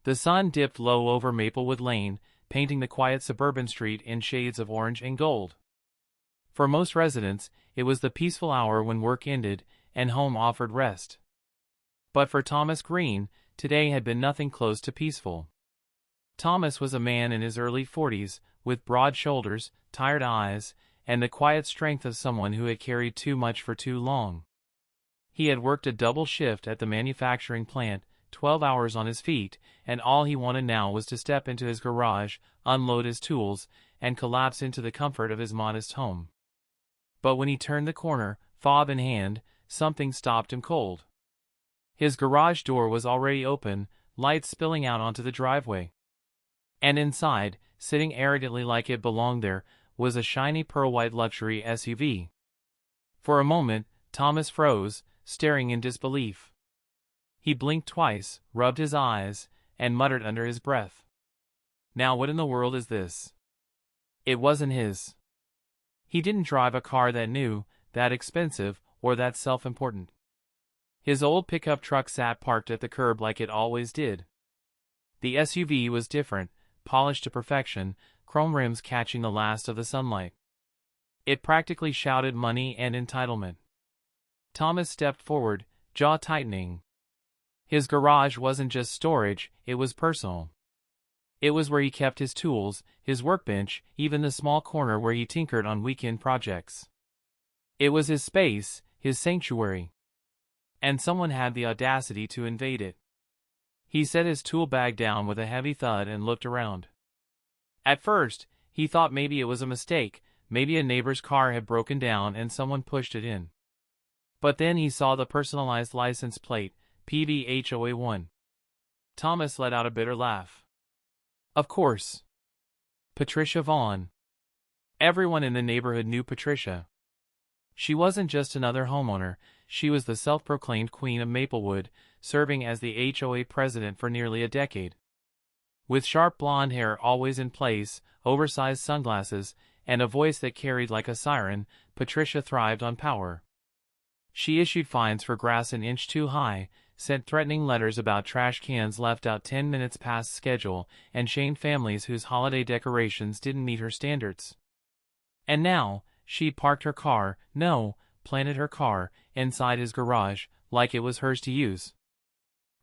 The sun dipped low over Maplewood Lane, painting the quiet suburban street in shades of orange and gold. For most residents, it was the peaceful hour when work ended and home offered rest. But for Thomas Green, today had been nothing close to peaceful. Thomas was a man in his early 40s, with broad shoulders, tired eyes, and the quiet strength of someone who had carried too much for too long. He had worked a double shift at the manufacturing plant, 12 hours on his feet, and all he wanted now was to step into his garage, unload his tools, and collapse into the comfort of his modest home. But when he turned the corner, fob in hand, something stopped him cold. His garage door was already open, light spilling out onto the driveway. And inside, sitting arrogantly like it belonged there, was a shiny pearl-white luxury SUV. For a moment, Thomas froze, staring in disbelief. He blinked twice, rubbed his eyes, and muttered under his breath. Now what in the world is this? It wasn't his. He didn't drive a car that new, that expensive, or that self-important. His old pickup truck sat parked at the curb like it always did. The SUV was different, polished to perfection, chrome rims catching the last of the sunlight. It practically shouted money and entitlement. Thomas stepped forward, jaw tightening. His garage wasn't just storage, it was personal. It was where he kept his tools, his workbench, even the small corner where he tinkered on weekend projects. It was his space, his sanctuary. And someone had the audacity to invade it. He set his tool bag down with a heavy thud and looked around. At first, he thought maybe it was a mistake, maybe a neighbor's car had broken down and someone pushed it in. But then he saw the personalized license plate, PB-HOA1. Thomas let out a bitter laugh. Of course. Patricia Vaughn. Everyone in the neighborhood knew Patricia. She wasn't just another homeowner, she was the self-proclaimed queen of Maplewood, serving as the HOA president for nearly a decade. With sharp blonde hair always in place, oversized sunglasses, and a voice that carried like a siren, Patricia thrived on power. She issued fines for grass an inch too high, sent threatening letters about trash cans left out 10 minutes past schedule, and shamed families whose holiday decorations didn't meet her standards. And now, she parked her car, planted her car, inside his garage, like it was hers to use.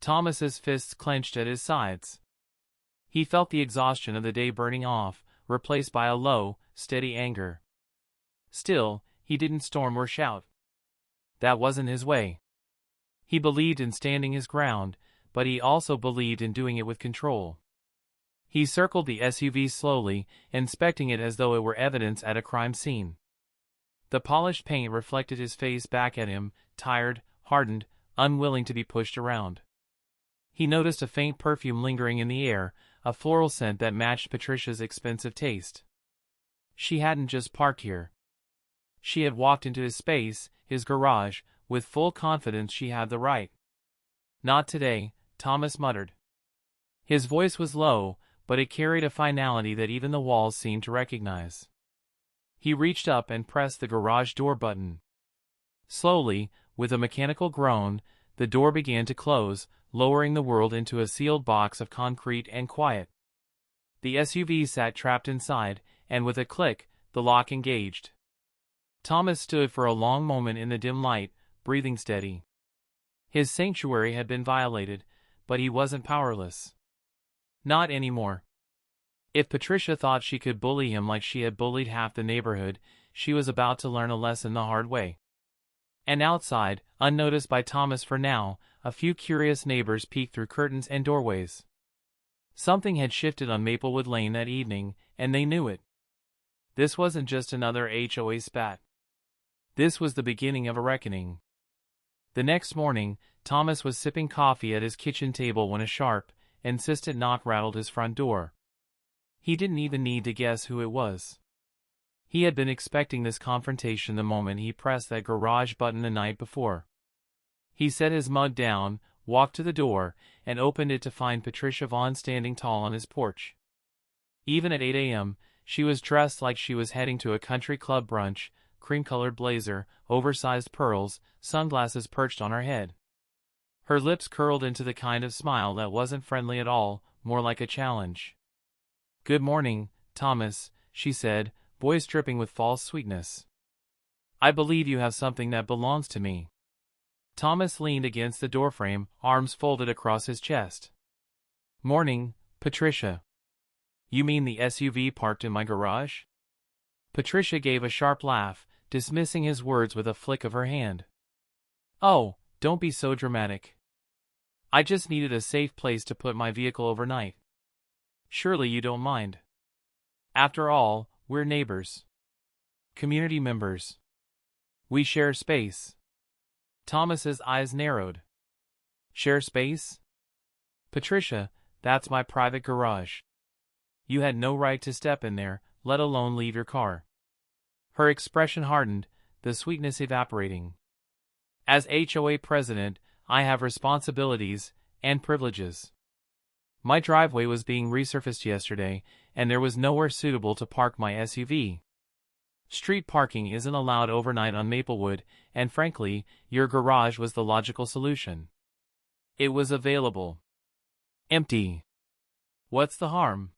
Thomas's fists clenched at his sides. He felt the exhaustion of the day burning off, replaced by a low, steady anger. Still, he didn't storm or shout. That wasn't his way. He believed in standing his ground, but he also believed in doing it with control. He circled the SUV slowly, inspecting it as though it were evidence at a crime scene. The polished paint reflected his face back at him, tired, hardened, unwilling to be pushed around. He noticed a faint perfume lingering in the air, a floral scent that matched Patricia's expensive taste. She hadn't just parked here. She had walked into his space, his garage, with full confidence she had the right. Not today, Thomas muttered. His voice was low, but it carried a finality that even the walls seemed to recognize. He reached up and pressed the garage door button. Slowly, with a mechanical groan, the door began to close, lowering the world into a sealed box of concrete and quiet. The SUV sat trapped inside, and with a click, the lock engaged. Thomas stood for a long moment in the dim light, breathing steady. His sanctuary had been violated, but he wasn't powerless. Not anymore. If Patricia thought she could bully him like she had bullied half the neighborhood, she was about to learn a lesson the hard way. And outside, unnoticed by Thomas for now, a few curious neighbors peeked through curtains and doorways. Something had shifted on Maplewood Lane that evening, and they knew it. This wasn't just another HOA spat. This was the beginning of a reckoning. The next morning, Thomas was sipping coffee at his kitchen table when a sharp, insistent knock rattled his front door. He didn't even need to guess who it was. He had been expecting this confrontation the moment he pressed that garage button the night before. He set his mug down, walked to the door, and opened it to find Patricia Vaughn standing tall on his porch. Even at 8 a.m., she was dressed like she was heading to a country club brunch, cream-colored blazer, oversized pearls, sunglasses perched on her head. Her lips curled into the kind of smile that wasn't friendly at all, more like a challenge. "Good morning, Thomas," she said, voice dripping with false sweetness. "I believe you have something that belongs to me." Thomas leaned against the doorframe, arms folded across his chest. "Morning, Patricia." "You mean the SUV parked in my garage?" Patricia gave a sharp laugh, dismissing his words with a flick of her hand. "Oh, don't be so dramatic. I just needed a safe place to put my vehicle overnight. Surely you don't mind. After all, we're neighbors. Community members. We share space." Thomas's eyes narrowed. "Share space? Patricia, that's my private garage. You had no right to step in there, let alone leave your car." Her expression hardened, the sweetness evaporating. "As HOA president, I have responsibilities and privileges. My driveway was being resurfaced yesterday, and there was nowhere suitable to park my SUV. Street parking isn't allowed overnight on Maplewood, and frankly, your garage was the logical solution. It was available. Empty. What's the harm?"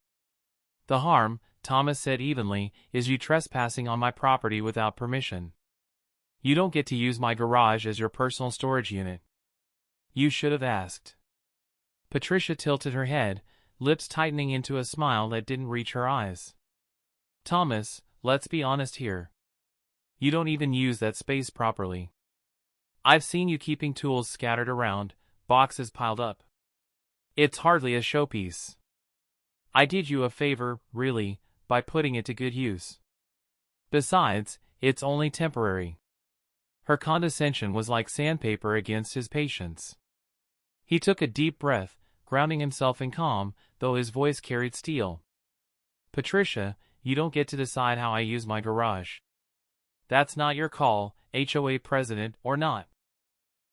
"The harm," Thomas said evenly, "is you trespassing on my property without permission. You don't get to use my garage as your personal storage unit. You should have asked." Patricia tilted her head, lips tightening into a smile that didn't reach her eyes. "Thomas, let's be honest here. You don't even use that space properly. I've seen you keeping tools scattered around, boxes piled up. It's hardly a showpiece. I did you a favor, really, by putting it to good use. Besides, it's only temporary." Her condescension was like sandpaper against his patience. He took a deep breath, grounding himself in calm, though his voice carried steel. "Patricia, you don't get to decide how I use my garage. That's not your call, HOA president or not.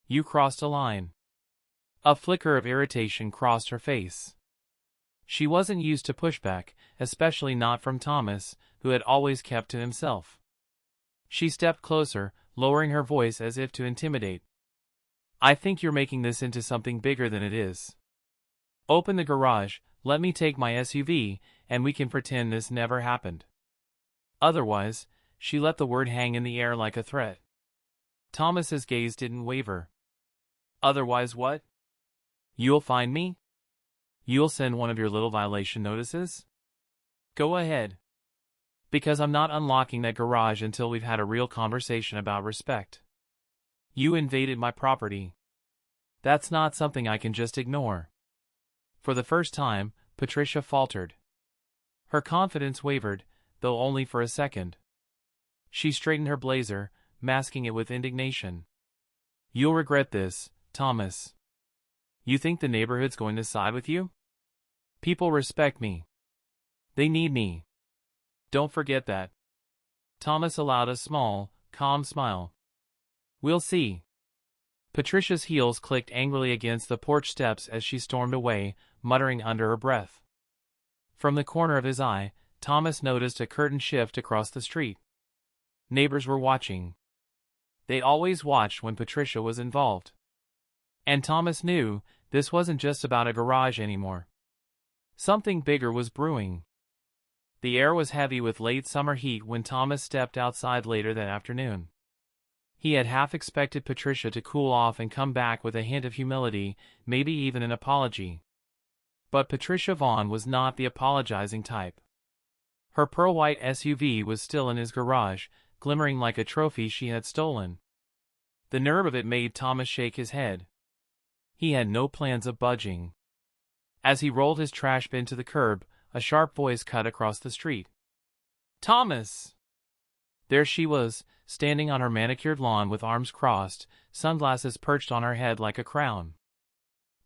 You crossed a line." A flicker of irritation crossed her face. She wasn't used to pushback, especially not from Thomas, who had always kept to himself. She stepped closer, lowering her voice as if to intimidate. "I think you're making this into something bigger than it is. Open the garage, let me take my SUV, and we can pretend this never happened. Otherwise," she let the word hang in the air like a threat. Thomas's gaze didn't waver. "Otherwise what? You'll find me? You'll send one of your little violation notices? Go ahead. Because I'm not unlocking that garage until we've had a real conversation about respect. You invaded my property. That's not something I can just ignore." For the first time, Patricia faltered. Her confidence wavered, though only for a second. She straightened her blazer, masking it with indignation. "You'll regret this, Thomas. You think the neighborhood's going to side with you? People respect me. They need me. Don't forget that." Thomas allowed a small, calm smile. "We'll see." Patricia's heels clicked angrily against the porch steps as she stormed away, muttering under her breath. From the corner of his eye, Thomas noticed a curtain shift across the street. Neighbors were watching. They always watched when Patricia was involved. And Thomas knew this wasn't just about a garage anymore. Something bigger was brewing. The air was heavy with late summer heat when Thomas stepped outside later that afternoon. He had half expected Patricia to cool off and come back with a hint of humility, maybe even an apology. But Patricia Vaughn was not the apologizing type. Her pearl-white SUV was still in his garage, glimmering like a trophy she had stolen. The nerve of it made Thomas shake his head. He had no plans of budging. As he rolled his trash bin to the curb, a sharp voice cut across the street. "Thomas!" There she was, standing on her manicured lawn with arms crossed, sunglasses perched on her head like a crown.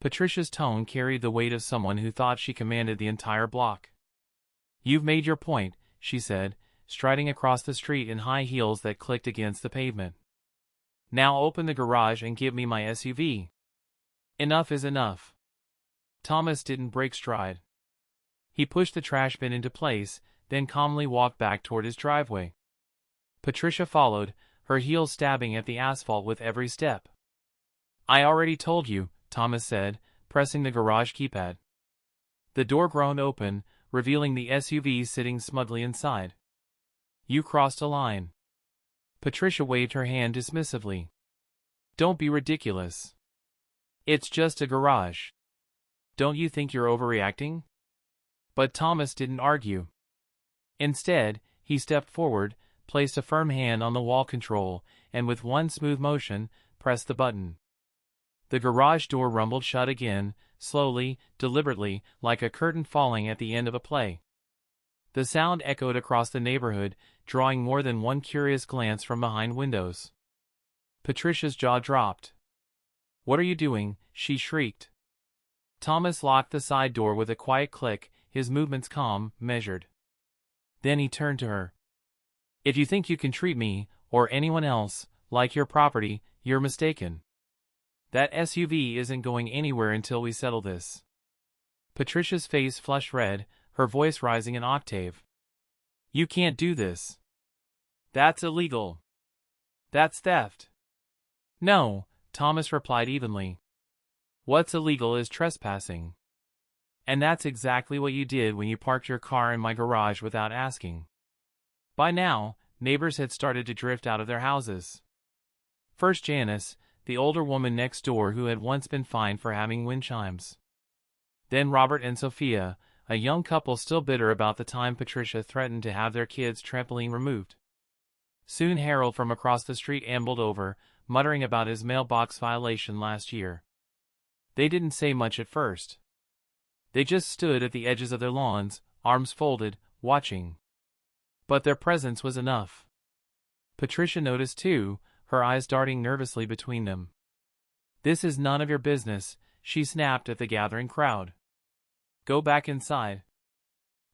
Patricia's tone carried the weight of someone who thought she commanded the entire block. "You've made your point," she said, striding across the street in high heels that clicked against the pavement. "Now open the garage and give me my SUV. Enough is enough." Thomas didn't break stride. He pushed the trash bin into place, then calmly walked back toward his driveway. Patricia followed, her heels stabbing at the asphalt with every step. "I already told you," Thomas said, pressing the garage keypad. The door groaned open, revealing the SUV sitting smugly inside. "You crossed a line." Patricia waved her hand dismissively. "Don't be ridiculous. It's just a garage. Don't you think you're overreacting?" But Thomas didn't argue. Instead, he stepped forward, placed a firm hand on the wall control, and with one smooth motion, pressed the button. The garage door rumbled shut again, slowly, deliberately, like a curtain falling at the end of a play. The sound echoed across the neighborhood, drawing more than one curious glance from behind windows. Patricia's jaw dropped. "What are you doing?" she shrieked. Thomas locked the side door with a quiet click, his movements calm, measured. Then he turned to her. "If you think you can treat me, or anyone else, like your property, you're mistaken. That SUV isn't going anywhere until we settle this." Patricia's face flushed red, her voice rising an octave. "You can't do this. That's illegal. That's theft." "No," Thomas replied evenly. "What's illegal is trespassing. And that's exactly what you did when you parked your car in my garage without asking." By now, neighbors had started to drift out of their houses. First Janice, the older woman next door who had once been fined for having wind chimes. Then Robert and Sophia, a young couple still bitter about the time Patricia threatened to have their kids' trampoline removed. Soon Harold from across the street ambled over, muttering about his mailbox violation last year. They didn't say much at first. They just stood at the edges of their lawns, arms folded, watching. But their presence was enough. Patricia noticed too, her eyes darting nervously between them. "This is none of your business," she snapped at the gathering crowd. "Go back inside."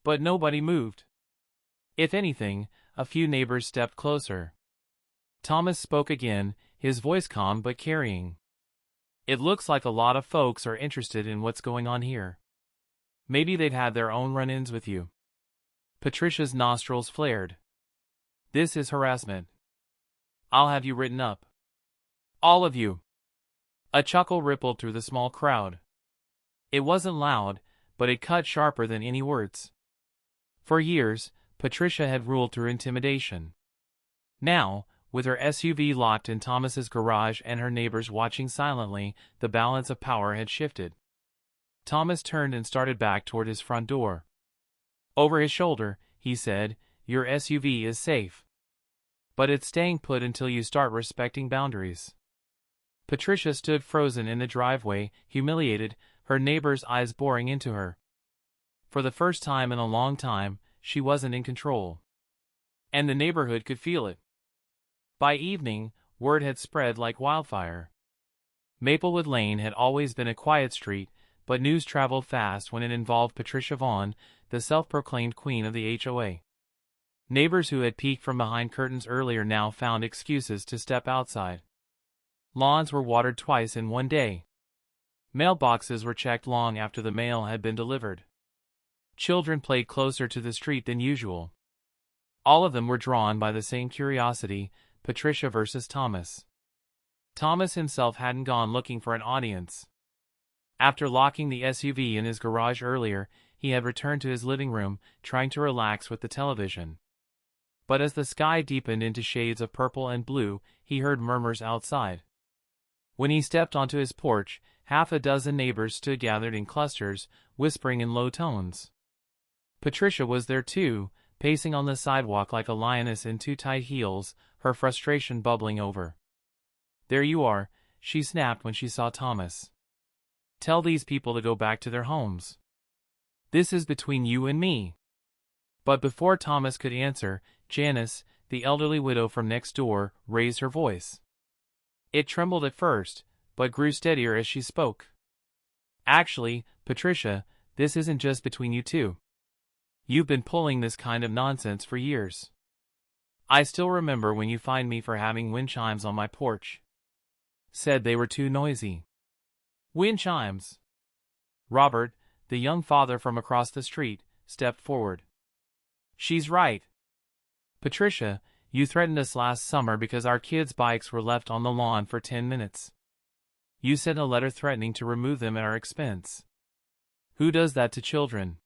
But nobody moved. If anything, a few neighbors stepped closer. Thomas spoke again, his voice calm but carrying. "It looks like a lot of folks are interested in what's going on here. Maybe they've had their own run-ins with you." Patricia's nostrils flared. "This is harassment. I'll have you written up. All of you." A chuckle rippled through the small crowd. It wasn't loud, but it cut sharper than any words. For years, Patricia had ruled through intimidation. Now, with her SUV locked in Thomas's garage and her neighbors watching silently, the balance of power had shifted. Thomas turned and started back toward his front door. Over his shoulder, he said, "Your SUV is safe. But it's staying put until you start respecting boundaries." Patricia stood frozen in the driveway, humiliated, her neighbor's eyes boring into her. For the first time in a long time, she wasn't in control. And the neighborhood could feel it. By evening, word had spread like wildfire. Maplewood Lane had always been a quiet street, but news traveled fast when it involved Patricia Vaughn, the self-proclaimed queen of the HOA. Neighbors who had peeked from behind curtains earlier now found excuses to step outside. Lawns were watered twice in one day. Mailboxes were checked long after the mail had been delivered. Children played closer to the street than usual. All of them were drawn by the same curiosity, Patricia versus Thomas. Thomas himself hadn't gone looking for an audience. After locking the SUV in his garage earlier, he had returned to his living room, trying to relax with the television. But as the sky deepened into shades of purple and blue, he heard murmurs outside. When he stepped onto his porch, half a dozen neighbors stood gathered in clusters, whispering in low tones. Patricia was there too, pacing on the sidewalk like a lioness in too tight heels, her frustration bubbling over. "There you are," she snapped when she saw Thomas. "Tell these people to go back to their homes. This is between you and me." But before Thomas could answer, Janice, the elderly widow from next door, raised her voice. It trembled at first, but grew steadier as she spoke. "Actually, Patricia, this isn't just between you two. You've been pulling this kind of nonsense for years. I still remember when you fined me for having wind chimes on my porch. Said they were too noisy." "Wind chimes?" Robert, the young father from across the street, stepped forward. "She's right. Patricia, you threatened us last summer because our kids' bikes were left on the lawn for 10 minutes. You sent a letter threatening to remove them at our expense. Who does that to children?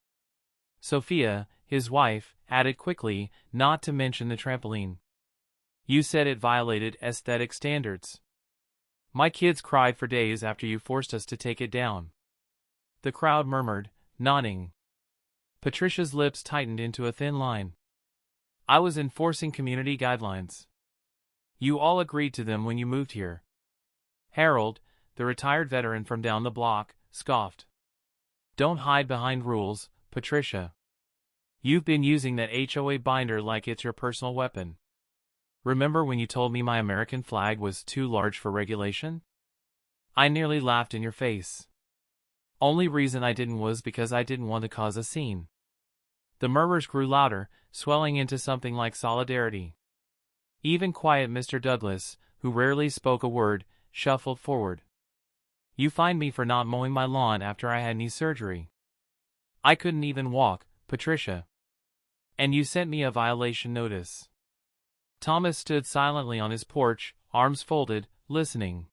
Sophia, his wife, added quickly, not to mention the trampoline. You said it violated aesthetic standards. My kids cried for days after you forced us to take it down. The crowd murmured, nodding. Patricia's lips tightened into a thin line. I was enforcing community guidelines. You all agreed to them when you moved here. Harold, the retired veteran from down the block, scoffed. Don't hide behind rules, Patricia. You've been using that HOA binder like it's your personal weapon. Remember when you told me my American flag was too large for regulation? I nearly laughed in your face. Only reason I didn't was because I didn't want to cause a scene. The murmurs grew louder, swelling into something like solidarity. Even quiet Mr. Douglas, who rarely spoke a word, shuffled forward. You fined me for not mowing my lawn after I had knee surgery. I couldn't even walk, Patricia. And you sent me a violation notice. Thomas stood silently on his porch, arms folded, listening.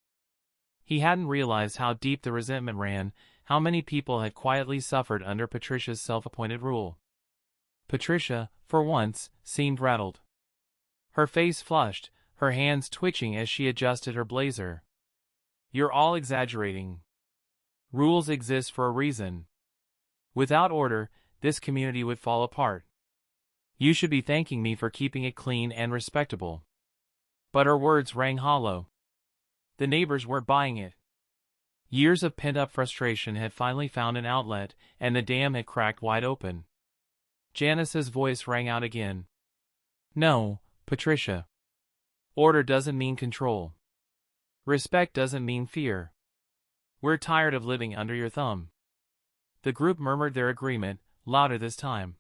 He hadn't realized how deep the resentment ran, how many people had quietly suffered under Patricia's self-appointed rule. Patricia, for once, seemed rattled. Her face flushed, her hands twitching as she adjusted her blazer. You're all exaggerating. Rules exist for a reason. Without order, this community would fall apart. You should be thanking me for keeping it clean and respectable. But her words rang hollow. The neighbors weren't buying it. Years of pent-up frustration had finally found an outlet, and the dam had cracked wide open. Janice's voice rang out again. No, Patricia. Order doesn't mean control. Respect doesn't mean fear. We're tired of living under your thumb. The group murmured their agreement, louder this time.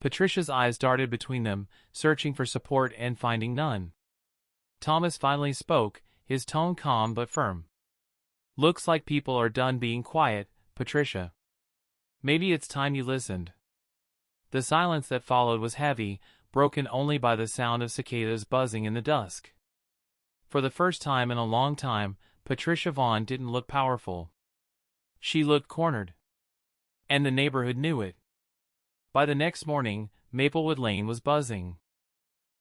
Patricia's eyes darted between them, searching for support and finding none. Thomas finally spoke, his tone calm but firm. Looks like people are done being quiet, Patricia. Maybe it's time you listened. The silence that followed was heavy, broken only by the sound of cicadas buzzing in the dusk. For the first time in a long time, Patricia Vaughn didn't look powerful. She looked cornered. And the neighborhood knew it. By the next morning, Maplewood Lane was buzzing.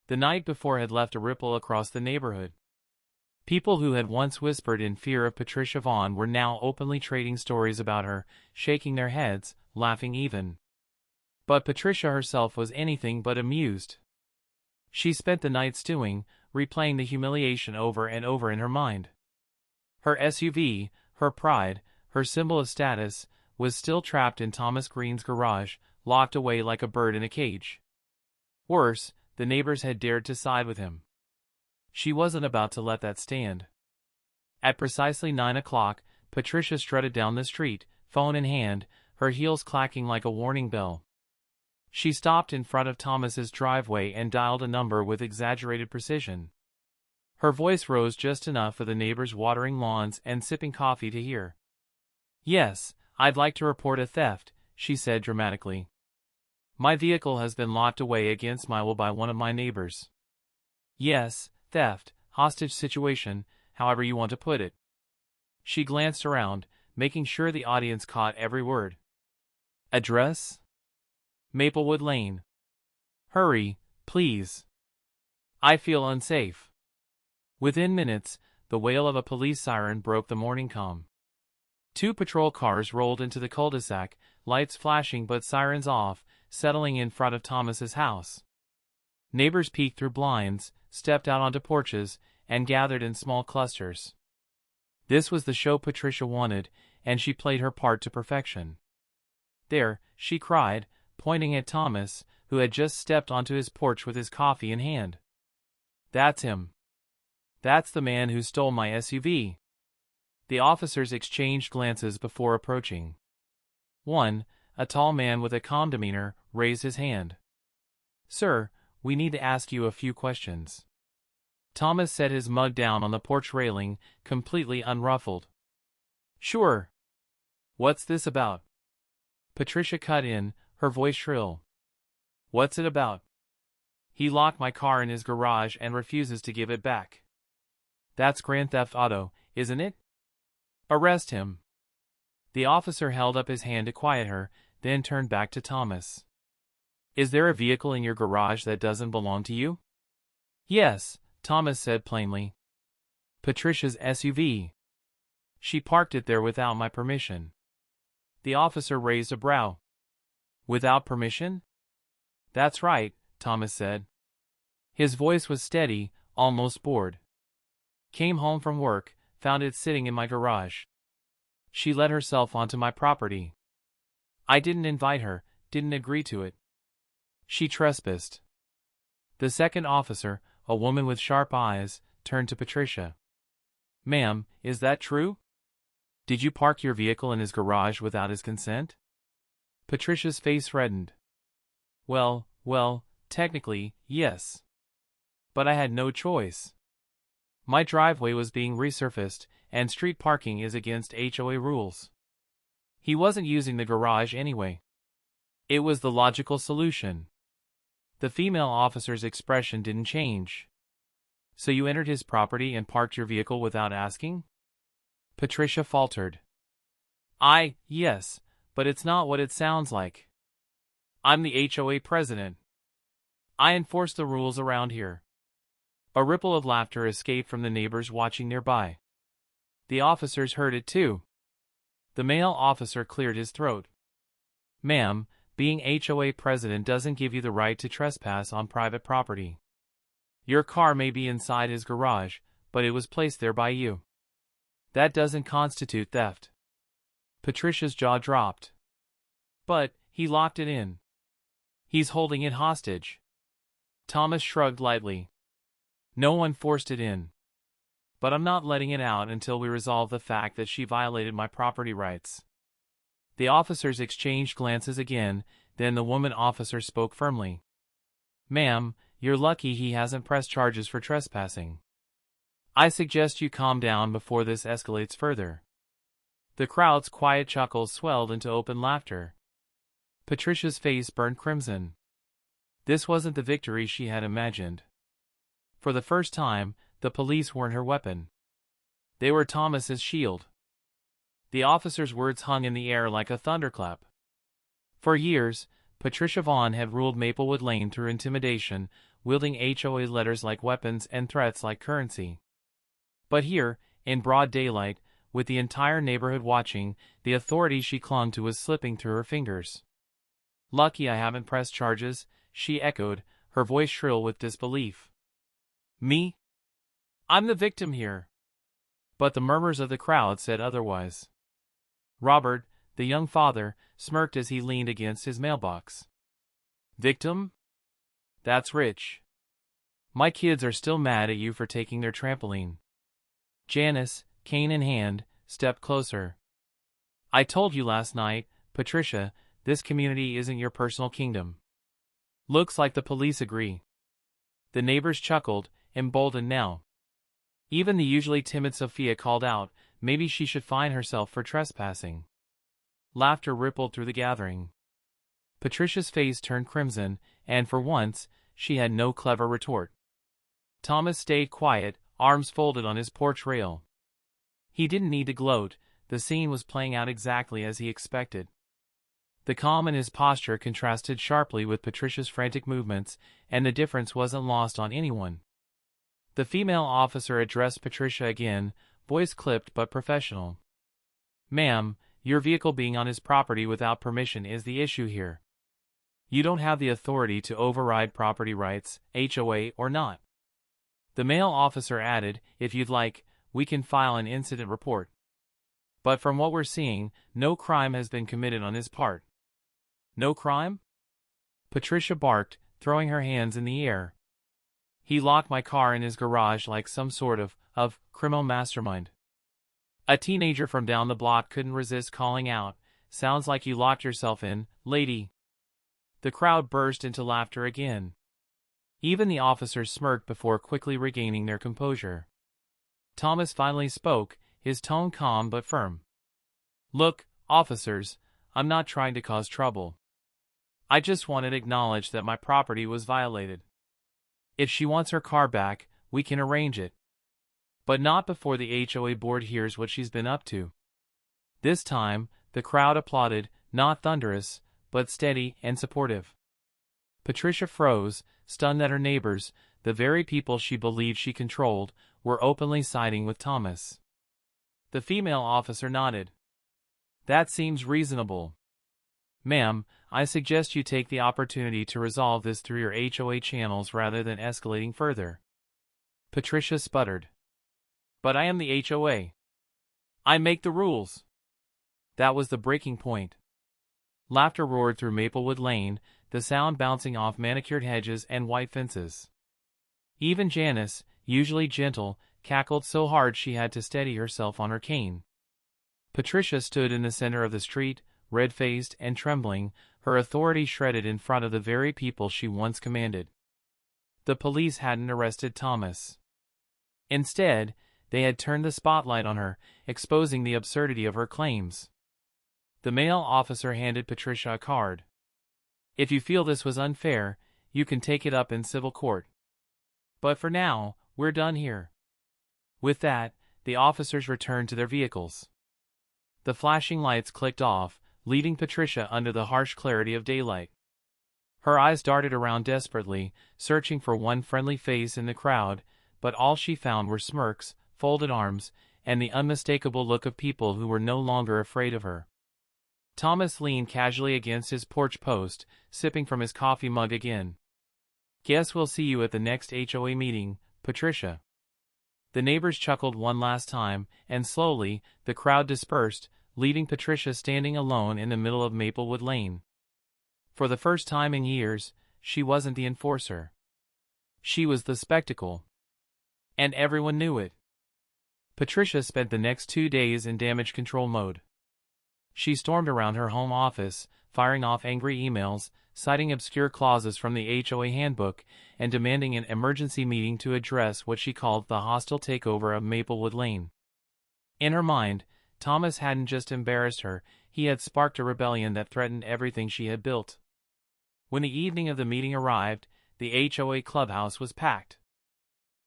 The night before had left a ripple across the neighborhood. People who had once whispered in fear of Patricia Vaughn were now openly trading stories about her, shaking their heads, laughing even. But Patricia herself was anything but amused. She spent the night stewing, replaying the humiliation over and over in her mind. Her SUV, her pride, her symbol of status, was still trapped in Thomas Green's garage, locked away like a bird in a cage. Worse, the neighbors had dared to side with him. She wasn't about to let that stand. At precisely 9 o'clock, Patricia strutted down the street, phone in hand, her heels clacking like a warning bell. She stopped in front of Thomas's driveway and dialed a number with exaggerated precision. Her voice rose just enough for the neighbors watering lawns and sipping coffee to hear. Yes, I'd like to report a theft, she said dramatically. My vehicle has been locked away against my will by one of my neighbors. Yes, theft, hostage situation, however you want to put it. She glanced around, making sure the audience caught every word. Address? Maplewood Lane. Hurry, please. I feel unsafe. Within minutes, the wail of a police siren broke the morning calm. 2 patrol cars rolled into the cul-de-sac, lights flashing but sirens off, settling in front of Thomas's house. Neighbors peeked through blinds, stepped out onto porches, and gathered in small clusters. This was the show Patricia wanted, and she played her part to perfection. There, she cried, pointing at Thomas, who had just stepped onto his porch with his coffee in hand. That's him. That's the man who stole my SUV. The officers exchanged glances before approaching. One, a tall man with a calm demeanor, raised his hand. Sir, we need to ask you a few questions. Thomas set his mug down on the porch railing, completely unruffled. Sure. What's this about? Patricia cut in, her voice shrill. What's it about? He locked my car in his garage and refuses to give it back. That's grand theft auto, isn't it? Arrest him. The officer held up his hand to quiet her, then turned back to Thomas. Is there a vehicle in your garage that doesn't belong to you? Yes, Thomas said plainly. Patricia's SUV. She parked it there without my permission. The officer raised a brow. Without permission? That's right, Thomas said. His voice was steady, almost bored. Came home from work, found it sitting in my garage. She let herself onto my property. I didn't invite her, didn't agree to it. She trespassed. The second officer, a woman with sharp eyes, turned to Patricia. Ma'am, is that true? Did you park your vehicle in his garage without his consent? Patricia's face reddened. Well, technically, yes. But I had no choice. My driveway was being resurfaced, and street parking is against HOA rules. He wasn't using the garage anyway. It was the logical solution. The female officer's expression didn't change. So you entered his property and parked your vehicle without asking? Patricia faltered. Yes, but it's not what it sounds like. I'm the HOA president. I enforce the rules around here. A ripple of laughter escaped from the neighbors watching nearby. The officers heard it too. The male officer cleared his throat. Ma'am, being HOA president doesn't give you the right to trespass on private property. Your car may be inside his garage, but it was placed there by you. That doesn't constitute theft. Patricia's jaw dropped. But he locked it in. He's holding it hostage. Thomas shrugged lightly. No one forced it in. But I'm not letting it out until we resolve the fact that she violated my property rights. The officers exchanged glances again, then the woman officer spoke firmly. Ma'am, you're lucky he hasn't pressed charges for trespassing. I suggest you calm down before this escalates further. The crowd's quiet chuckles swelled into open laughter. Patricia's face burned crimson. This wasn't the victory she had imagined. For the first time, the police weren't her weapon. They were Thomas's shield. The officer's words hung in the air like a thunderclap. For years, Patricia Vaughn had ruled Maplewood Lane through intimidation, wielding HOA letters like weapons and threats like currency. But here, in broad daylight, with the entire neighborhood watching, the authority she clung to was slipping through her fingers. Lucky I haven't pressed charges, she echoed, her voice shrill with disbelief. Me? I'm the victim here. But the murmurs of the crowd said otherwise. Robert, the young father, smirked as he leaned against his mailbox. Victim? That's rich. My kids are still mad at you for taking their trampoline. Janice, cane in hand, stepped closer. I told you last night, Patricia, this community isn't your personal kingdom. Looks like the police agree. The neighbors chuckled, emboldened now. Even the usually timid Sophia called out, maybe she should fine herself for trespassing. Laughter rippled through the gathering. Patricia's face turned crimson, and for once, she had no clever retort. Thomas stayed quiet, arms folded on his porch rail. He didn't need to gloat, the scene was playing out exactly as he expected. The calm in his posture contrasted sharply with Patricia's frantic movements, and the difference wasn't lost on anyone. The female officer addressed Patricia again, voice clipped but professional. Ma'am, your vehicle being on his property without permission is the issue here. You don't have the authority to override property rights, HOA or not. The male officer added, if you'd like, we can file an incident report. But from what we're seeing, no crime has been committed on his part. No crime? Patricia barked, throwing her hands in the air. He locked my car in his garage like some sort of criminal mastermind. A teenager from down the block couldn't resist calling out, sounds like you locked yourself in, lady. The crowd burst into laughter again. Even the officers smirked before quickly regaining their composure. Thomas finally spoke, his tone calm but firm. Look, officers, I'm not trying to cause trouble. I just wanted to acknowledge that my property was violated. If she wants her car back, we can arrange it. But not before the HOA board hears what she's been up to. This time, The crowd applauded, not thunderous, but steady and supportive. Patricia froze, stunned that her neighbors, the very people she believed she controlled, were openly siding with Thomas. The female officer nodded. "That seems reasonable. Ma'am, I suggest you take the opportunity to resolve this through your HOA channels rather than escalating further." Patricia sputtered. "But I am the HOA. I make the rules." That was the breaking point. Laughter roared through Maplewood Lane, the sound bouncing off manicured hedges and white fences. Even Janice, usually gentle, cackled so hard she had to steady herself on her cane. Patricia stood in the center of the street, red-faced and trembling, her authority shredded in front of the very people she once commanded. The police hadn't arrested Thomas. Instead, they had turned the spotlight on her, exposing the absurdity of her claims. The male officer handed Patricia a card. "If you feel this was unfair, you can take it up in civil court. But for now, we're done here." With that, the officers returned to their vehicles. The flashing lights clicked off, leaving Patricia under the harsh clarity of daylight. Her eyes darted around desperately, searching for one friendly face in the crowd, but all she found were smirks, folded arms, and the unmistakable look of people who were no longer afraid of her. Thomas leaned casually against his porch post, sipping from his coffee mug again. "Guess we'll see you at the next HOA meeting, Patricia." The neighbors chuckled one last time, and slowly, the crowd dispersed, leaving Patricia standing alone in the middle of Maplewood Lane. For the first time in years, she wasn't the enforcer. She was the spectacle. And everyone knew it. Patricia spent the next 2 days in damage control mode. She stormed around her home office, firing off angry emails, citing obscure clauses from the HOA handbook, and demanding an emergency meeting to address what she called the hostile takeover of Maplewood Lane. In her mind, Thomas hadn't just embarrassed her, he had sparked a rebellion that threatened everything she had built. When the evening of the meeting arrived, the HOA clubhouse was packed.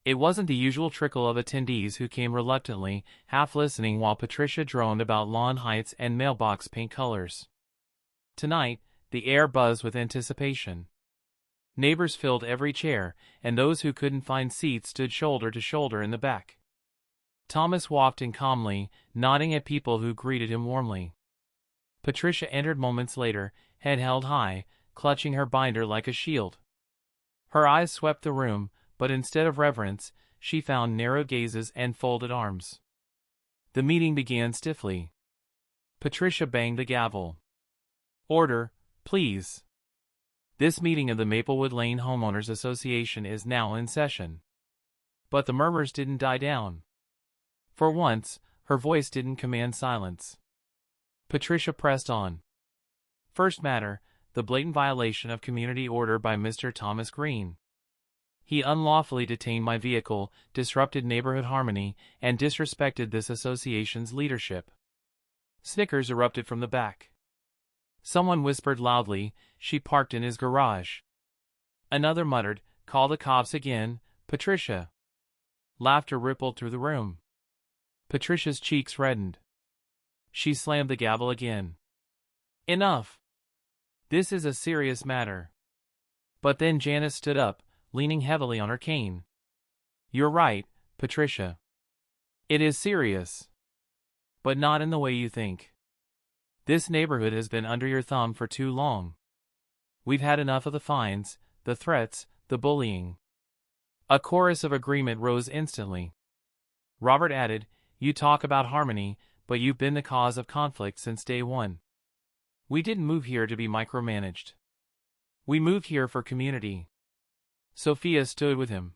It wasn't the usual trickle of attendees who came reluctantly, half listening while Patricia droned about lawn heights and mailbox paint colors. Tonight, the air buzzed with anticipation. Neighbors filled every chair, and those who couldn't find seats stood shoulder to shoulder in the back. Thomas walked in calmly, nodding at people who greeted him warmly. Patricia entered moments later, head held high, clutching her binder like a shield. Her eyes swept the room, but instead of reverence, she found narrowed gazes and folded arms. The meeting began stiffly. Patricia banged the gavel. "Order, please. This meeting of the Maplewood Lane Homeowners Association is now in session." But the murmurs didn't die down. For once, her voice didn't command silence. Patricia pressed on. First matter, the blatant violation of community order by Mr. Thomas Green. He unlawfully detained my vehicle, disrupted neighborhood harmony, and disrespected this association's leadership. Snickers erupted from the back. Someone whispered loudly, "She parked in his garage." Another muttered, "Call the cops again, Patricia." Laughter rippled through the room. Patricia's cheeks reddened. She slammed the gavel again. "Enough. This is a serious matter." But then Janice stood up, leaning heavily on her cane. "You're right, Patricia. It is serious. But not in the way you think. This neighborhood has been under your thumb for too long. We've had enough of the fines, the threats, the bullying." A chorus of agreement rose instantly. Robert added, "You talk about harmony, but you've been the cause of conflict since day one. We didn't move here to be micromanaged. We moved here for community." Sophia stood with him.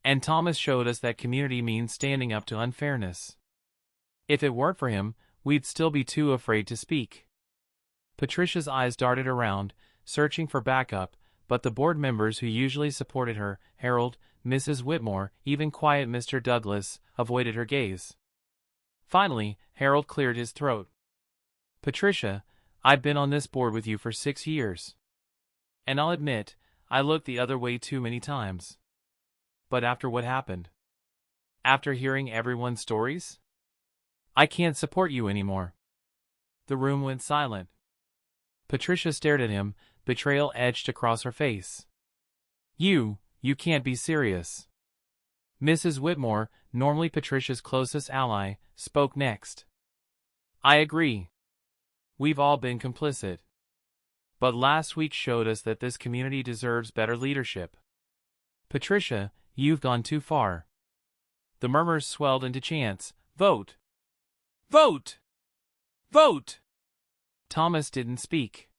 "And Thomas showed us that community means standing up to unfairness. If it weren't for him, we'd still be too afraid to speak." Patricia's eyes darted around, searching for backup, but the board members who usually supported her, Harold, Mrs. Whitmore, even quiet Mr. Douglas, avoided her gaze. Finally, Harold cleared his throat. "Patricia, I've been on this board with you for 6 years. And I'll admit, I looked the other way too many times. But after what happened? After hearing everyone's stories? I can't support you anymore." The room went silent. Patricia stared at him, betrayal etched across her face. You can't be serious." Mrs. Whitmore, normally Patricia's closest ally, spoke next. "I agree. We've all been complicit. But last week showed us that this community deserves better leadership. Patricia, you've gone too far." The murmurs swelled into chants. "Vote! Vote! Vote!" Thomas didn't speak.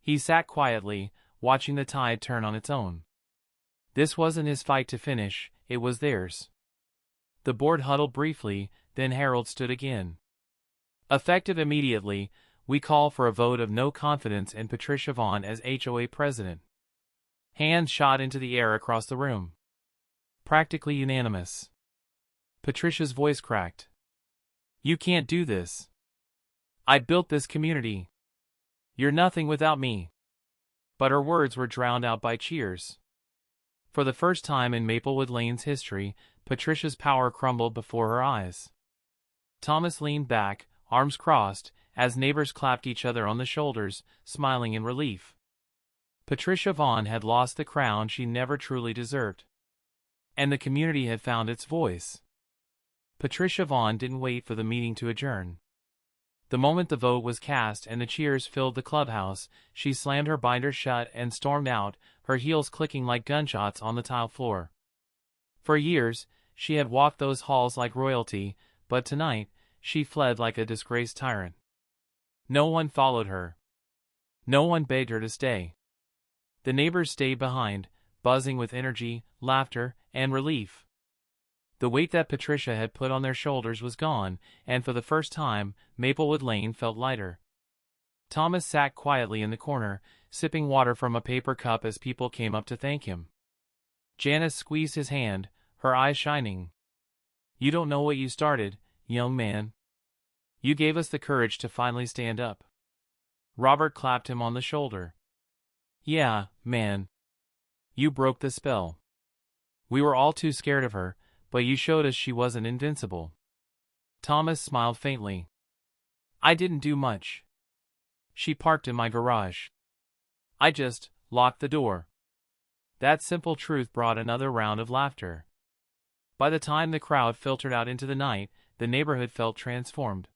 He sat quietly, watching the tide turn on its own. This wasn't his fight to finish, it was theirs. The board huddled briefly, then Harold stood again. "Effective immediately, we call for a vote of no confidence in Patricia Vaughn as HOA president." Hands shot into the air across the room. Practically unanimous. Patricia's voice cracked. "You can't do this. I built this community. You're nothing without me." But her words were drowned out by cheers. For the first time in Maplewood Lane's history, Patricia's power crumbled before her eyes. Thomas leaned back, arms crossed, as neighbors clapped each other on the shoulders, smiling in relief. Patricia Vaughn had lost the crown she never truly deserved. And the community had found its voice. Patricia Vaughn didn't wait for the meeting to adjourn. The moment the vote was cast and the cheers filled the clubhouse, she slammed her binder shut and stormed out, her heels clicking like gunshots on the tile floor. For years, she had walked those halls like royalty, but tonight, she fled like a disgraced tyrant. No one followed her. No one begged her to stay. The neighbors stayed behind, buzzing with energy, laughter, and relief. The weight that Patricia had put on their shoulders was gone, and for the first time, Maplewood Lane felt lighter. Thomas sat quietly in the corner, sipping water from a paper cup as people came up to thank him. Janice squeezed his hand, her eyes shining. "You don't know what you started, young man. You gave us the courage to finally stand up." Robert clapped him on the shoulder. "Yeah, man. You broke the spell. We were all too scared of her, but you showed us she wasn't invincible." Thomas smiled faintly. "I didn't do much. She parked in my garage. I just locked the door." That simple truth brought another round of laughter. By the time the crowd filtered out into the night, the neighborhood felt transformed.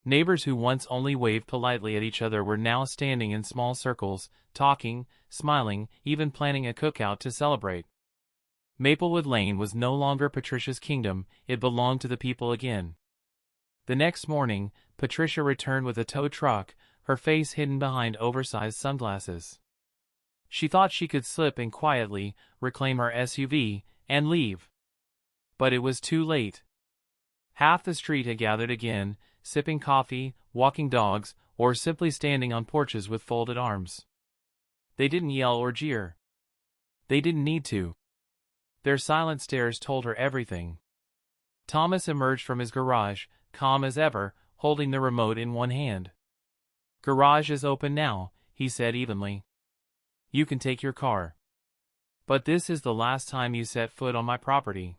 Neighbors who once only waved politely at each other were now standing in small circles, talking, smiling, even planning a cookout to celebrate. Maplewood Lane was no longer Patricia's kingdom, it belonged to the people again. The next morning, Patricia returned with a tow truck, her face hidden behind oversized sunglasses. She thought she could slip in quietly, reclaim her SUV, and leave. But it was too late. Half the street had gathered again, sipping coffee, walking dogs, or simply standing on porches with folded arms. They didn't yell or jeer. They didn't need to. Their silent stares told her everything. Thomas emerged from his garage, calm as ever, holding the remote in one hand. "Garage is open now," he said evenly. "You can take your car. But this is the last time you set foot on my property."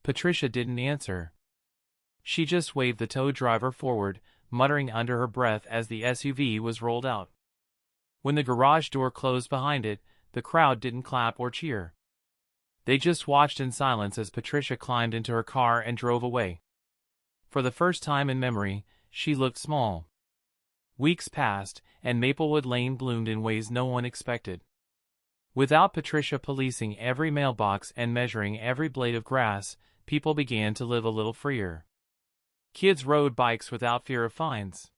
Patricia didn't answer. She just waved the tow driver forward, muttering under her breath as the SUV was rolled out. When the garage door closed behind it, the crowd didn't clap or cheer. They just watched in silence as Patricia climbed into her car and drove away. For the first time in memory, she looked small. Weeks passed, and Maplewood Lane bloomed in ways no one expected. Without Patricia policing every mailbox and measuring every blade of grass, people began to live a little freer. Kids rode bikes without fear of fines.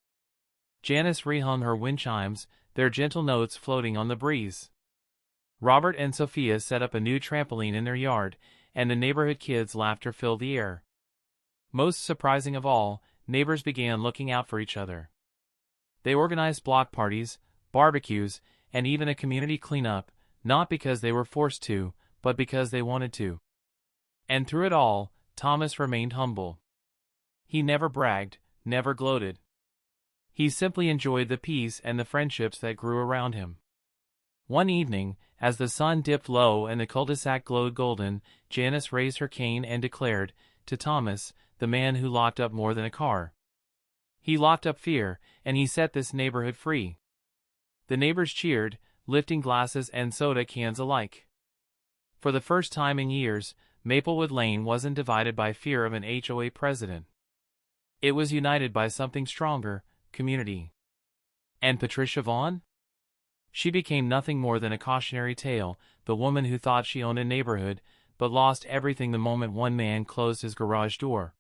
Janice rehung her wind chimes, their gentle notes floating on the breeze. Robert and Sophia set up a new trampoline in their yard, and the neighborhood kids' laughter filled the air. Most surprising of all, neighbors began looking out for each other. They organized block parties, barbecues, and even a community cleanup, not because they were forced to, but because they wanted to. And through it all, Thomas remained humble. He never bragged, never gloated. He simply enjoyed the peace and the friendships that grew around him. One evening, as the sun dipped low and the cul-de-sac glowed golden, Janice raised her cane and declared, to Thomas, the man who locked up more than a car. He locked up fear, and he set this neighborhood free. The neighbors cheered, lifting glasses and soda cans alike. For the first time in years, Maplewood Lane wasn't divided by fear of an HOA president. It was united by something stronger: community. And Patricia Vaughn? She became nothing more than a cautionary tale, the woman who thought she owned a neighborhood, but lost everything the moment one man closed his garage door.